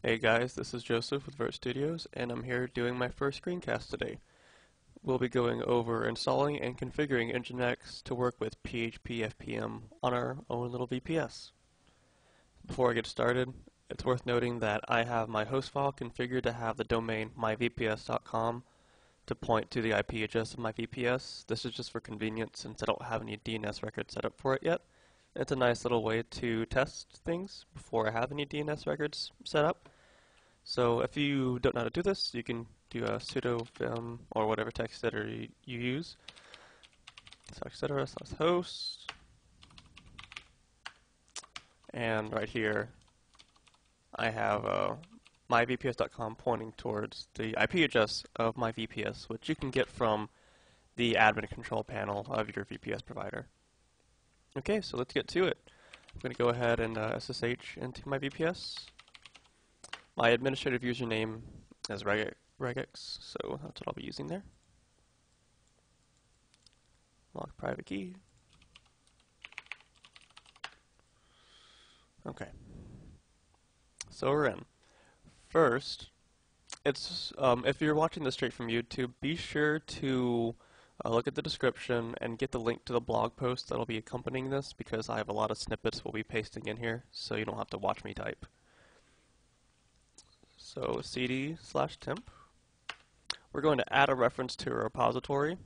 Hey guys, this is Joseph with Vert Studios, and I'm here doing my first screencast today. We'll be going over installing and configuring Nginx to work with php-fpm on our own little VPS. Before I get started, it's worth noting that I have my host file configured to have the domain myvps.com to point to the IP address of my VPS. This is just for convenience since I don't have any DNS records set up for it yet. It's a nice little way to test things before I have any DNS records set up. So if you don't know how to do this, you can do a sudo vim or whatever text editor you use, /etc/host, and right here I have myvps.com pointing towards the IP address of my VPS, which you can get from the admin control panel of your VPS provider. Okay, so let's get to it. I'm going to go ahead and SSH into my VPS. My administrative username is regex, so that's what I'll be using there. Lock private key. Okay. So we're in. First, it's if you're watching this straight from YouTube, be sure to look at the description and get the link to the blog post that'll be accompanying this, because I have a lot of snippets we'll be pasting in here, so you don't have to watch me type. So cd/temp. We're going to add a reference to a repository.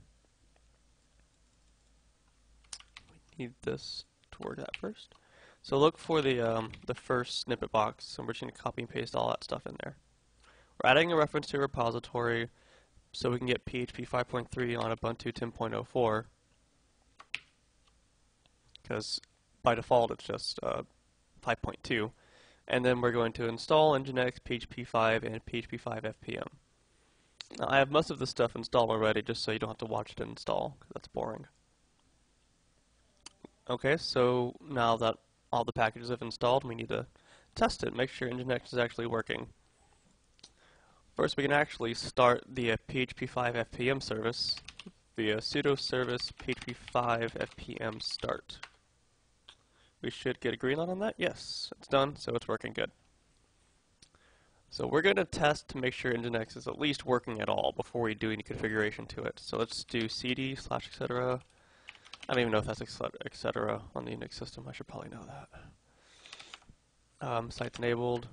We need this to work that first. So look for the first snippet box, and we're just going to copy and paste all that stuff in there. We're adding a reference to a repository so we can get PHP 5.3 on Ubuntu 10.04, because by default it's just 5.2. And then we're going to install Nginx, php-5, and php-fpm. Now, I have most of this stuff installed already, just so you don't have to watch it install, because that's boring. Okay, so now that all the packages have installed, we need to test it, make sure Nginx is actually working. First, we can actually start the php-5 service via sudo service php-5 start. We should get a green light on that. Yes, it's done, so it's working good. So we're going to test to make sure Nginx is at least working at all before we do any configuration to it. So let's do cd/etc. I don't even know if that's etc. on the Unix system. I should probably know that. Sites enabled.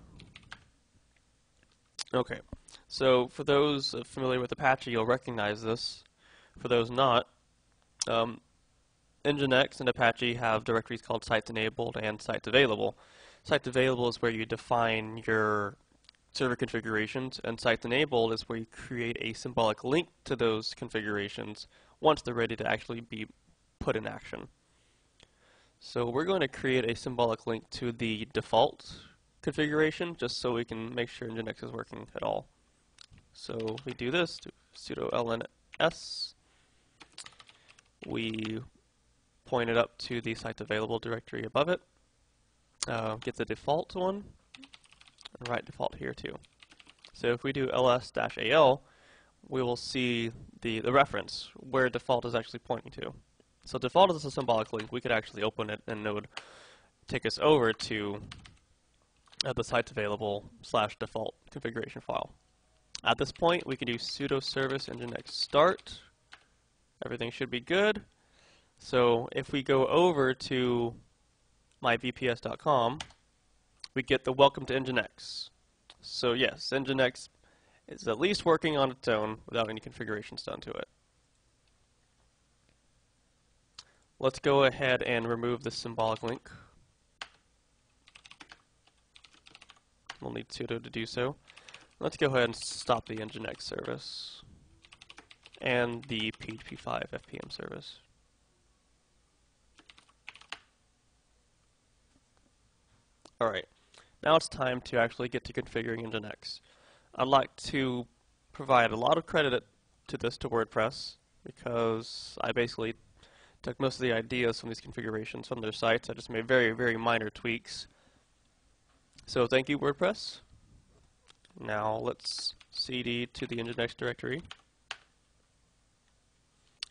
Okay, so for those familiar with Apache, you'll recognize this. For those not, Nginx and Apache have directories called sites enabled and sites available. Sites available is where you define your server configurations, and sites enabled is where you create a symbolic link to those configurations once they're ready to actually be put in action. So we're going to create a symbolic link to the default configuration just so we can make sure Nginx is working at all. So we do this, do sudo lns, we point it up to the sites available directory above it, get the default one, and write default here too. So if we do ls-al, we will see the reference where default is actually pointing to. So default is a symbolic link. We could actually open it and it would take us over to the sites available /default configuration file. At this point, we can do sudo service nginx start. Everything should be good. So if we go over to myvps.com, we get the welcome to Nginx. So yes, Nginx is at least working on its own without any configurations done to it. Let's go ahead and remove the symbolic link. We'll need sudo to do so. Let's go ahead and stop the Nginx service and the php-5 service. Alright, now it's time to actually get to configuring Nginx. I'd like to provide a lot of credit to this to WordPress, because I basically took most of the ideas from these configurations from their sites. I just made very, very minor tweaks. So thank you, WordPress. Now let's cd to the Nginx directory.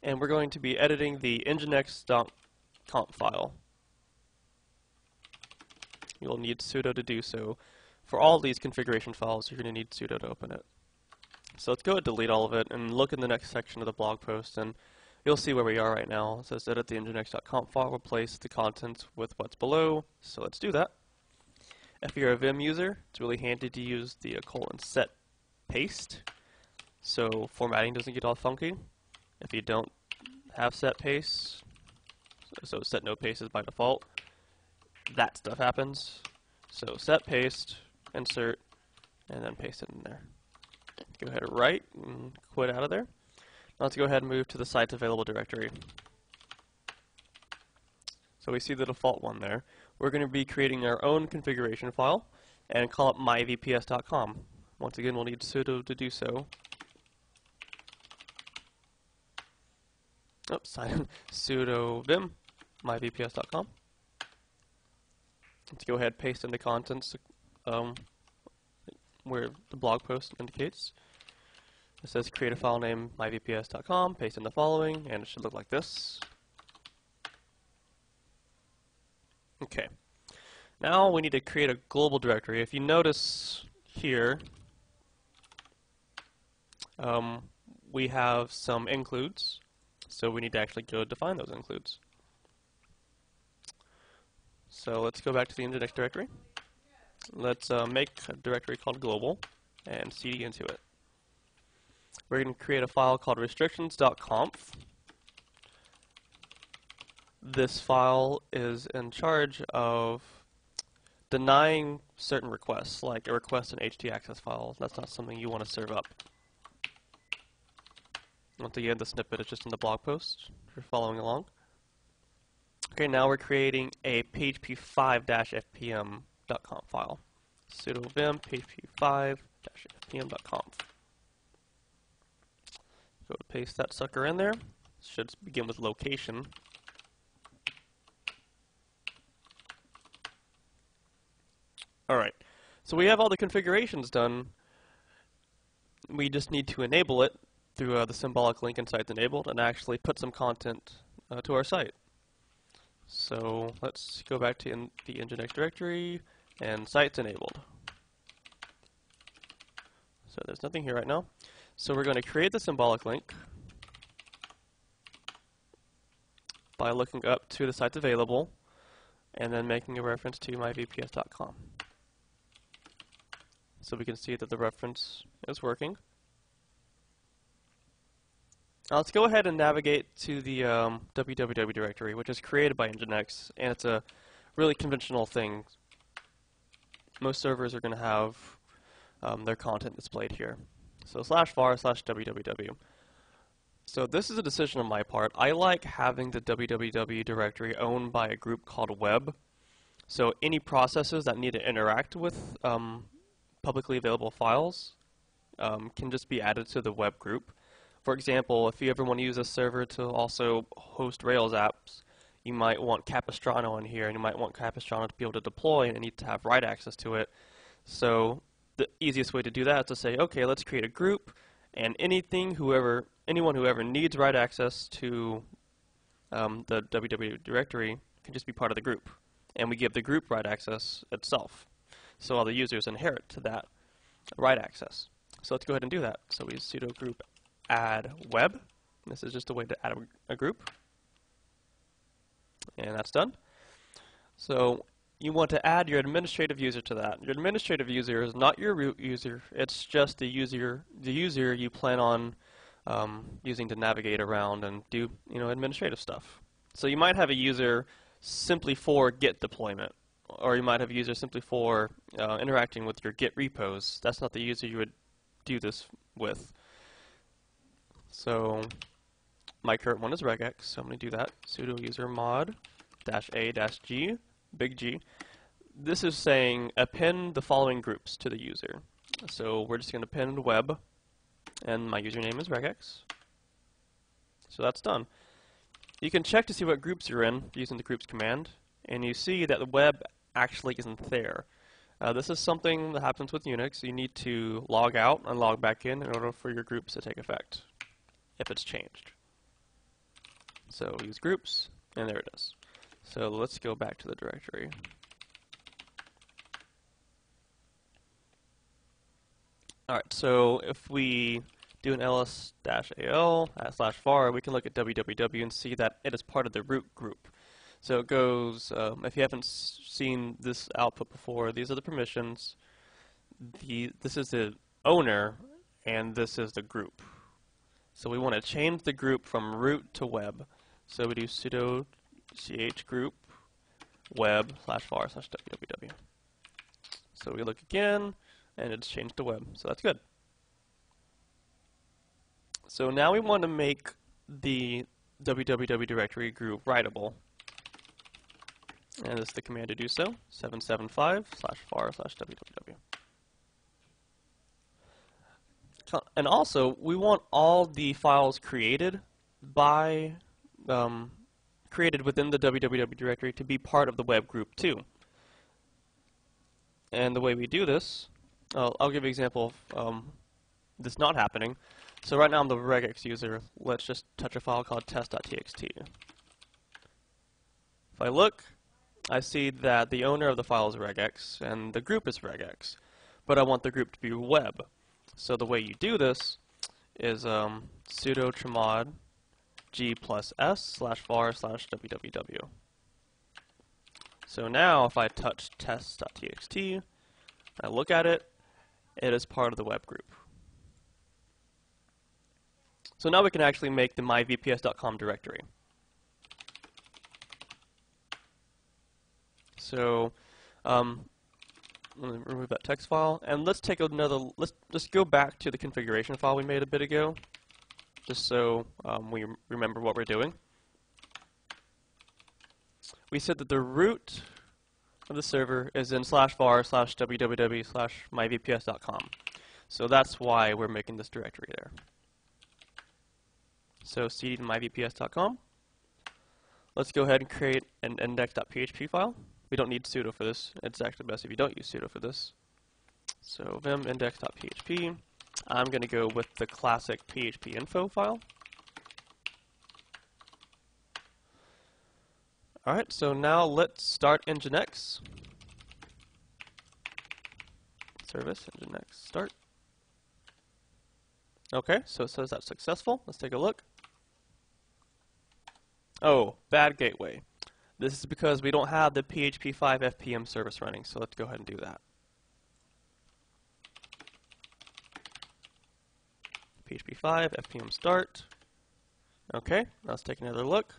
And we're going to be editing the nginx.conf file. You'll need sudo to do so. for all these configuration files, you're going to need sudo to open it. So let's go ahead and delete all of it and look in the next section of the blog post, and you'll see where we are right now. It says edit the nginx.conf file, replace the contents with what's below. So let's do that. If you're a Vim user, it's really handy to use the :set paste, so formatting doesn't get all funky. If you don't have set paste, so set no paste is by default, that stuff happens. So set paste, insert, and then paste it in there. Go ahead and write and quit out of there. Now let's go ahead and move to the site's available directory. So we see the default one there. We're going to be creating our own configuration file and call it myvps.com. Once again, we'll need sudo to do so. Oops, sudo vim myvps.com. Let's go ahead and paste in the contents where the blog post indicates. It says create a file name myvps.com, paste in the following, and it should look like this. Okay. Now we need to create a global directory. If you notice here, we have some includes, so we need to actually go define those includes. So let's go back to the Nginx directory. Let's make a directory called global and cd into it. We're going to create a file called restrictions.conf. This file is in charge of denying certain requests, like a request an htaccess file. That's not something you want to serve up. Once again, the snippet is just in the blog post if you're following along. Okay, now we're creating a php-fpm.conf file. Sudo vim php-fpm.conf. Go to paste that sucker in there. Should begin with location. Alright, so we have all the configurations done. We just need to enable it through the symbolic link in Sites Enabled and actually put some content to our site. So let's go back to the Nginx directory and Sites Enabled. So there's nothing here right now. So we're going to create the symbolic link by looking up to the sites available and then making a reference to myvps.com. So we can see that the reference is working. Now let's go ahead and navigate to the www directory, which is created by Nginx, and it's a really conventional thing. Most servers are going to have their content displayed here. So /var/www. So this is a decision on my part. I like having the www directory owned by a group called web. So any processes that need to interact with publicly available files can just be added to the web group. For example, if you ever want to use a server to also host Rails apps, you might want Capistrano in here, and you might want Capistrano to be able to deploy and need to have write access to it. So the easiest way to do that is to say, okay, let's create a group, and anyone who ever needs write access to the www directory can just be part of the group. And we give the group write access itself. So all the users inherit to that write access. So let's go ahead and do that. So we sudo group add web. This is just a way to add a group. And that's done. So you want to add your administrative user to that. Your administrative user is not your root user. It's just the user you plan on using to navigate around and do administrative stuff. So you might have a user simply for Git deployment, or you might have a user simply for interacting with your Git repos. That's not the user you would do this with. So my current one is regex, so I'm going to do that. Sudo user mod -a-g, big G. This is saying append the following groups to the user. So we're just going to append web, and my username is regex. So that's done. You can check to see what groups you're in using the groups command, and you see that the web actually isn't there. This is something that happens with Unix. You need to log out and log back in order for your groups to take effect, if it's changed. So use groups, and there it is. So let's go back to the directory. Alright, so if we do an ls-al/var, we can look at www and see that it is part of the root group. So it goes, if you haven't seen this output before, these are the permissions. This is the owner, and this is the group. So we want to change the group from root to web. So we do sudo chgroup web/var/www. So we look again, and it's changed to web. So that's good. So now we want to make the www directory group writable. And this is the command to do so, 775/var/www. And also, we want all the files created within the www directory to be part of the web group too. And the way we do this, I'll give you an example of this not happening. So right now I'm the regex user. Let's just touch a file called test.txt. If I look, I see that the owner of the file is regex and the group is regex, but I want the group to be web. So the way you do this is sudo chmod g+s/var/www. So now if I touch test.txt, I look at it, it is part of the web group. So now we can actually make the myvps.com directory. So let me remove that text file, and let's take another. Let's just go back to the configuration file we made a bit ago, just so we remember what we're doing. We said that the root of the server is in /var/www/myvps.com. So that's why we're making this directory there. So cd to myvps.com. Let's go ahead and create an index.php file. We don't need sudo for this. It's actually best if you don't use sudo for this. So vim index.php. I'm going to go with the classic php-info file. Alright, so now let's start Nginx. Service Nginx start. Okay, so it says that's successful. Let's take a look. Oh, bad gateway. This is because we don't have the php-fpm service running, so let's go ahead and do that. php-fpm start. Okay, let's take another look.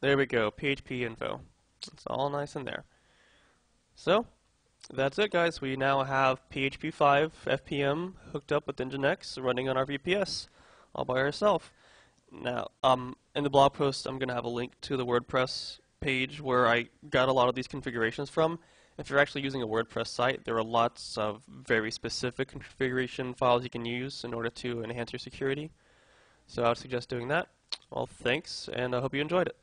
There we go, PHP info. It's all nice in there. So, that's it guys. We now have php-fpm hooked up with Nginx running on our VPS all by ourselves. Now, in the blog post, I'm going to have a link to the WordPress page where I got a lot of these configurations from. If you're actually using a WordPress site, there are lots of very specific configuration files you can use in order to enhance your security. So I would suggest doing that. Well, thanks, and I hope you enjoyed it.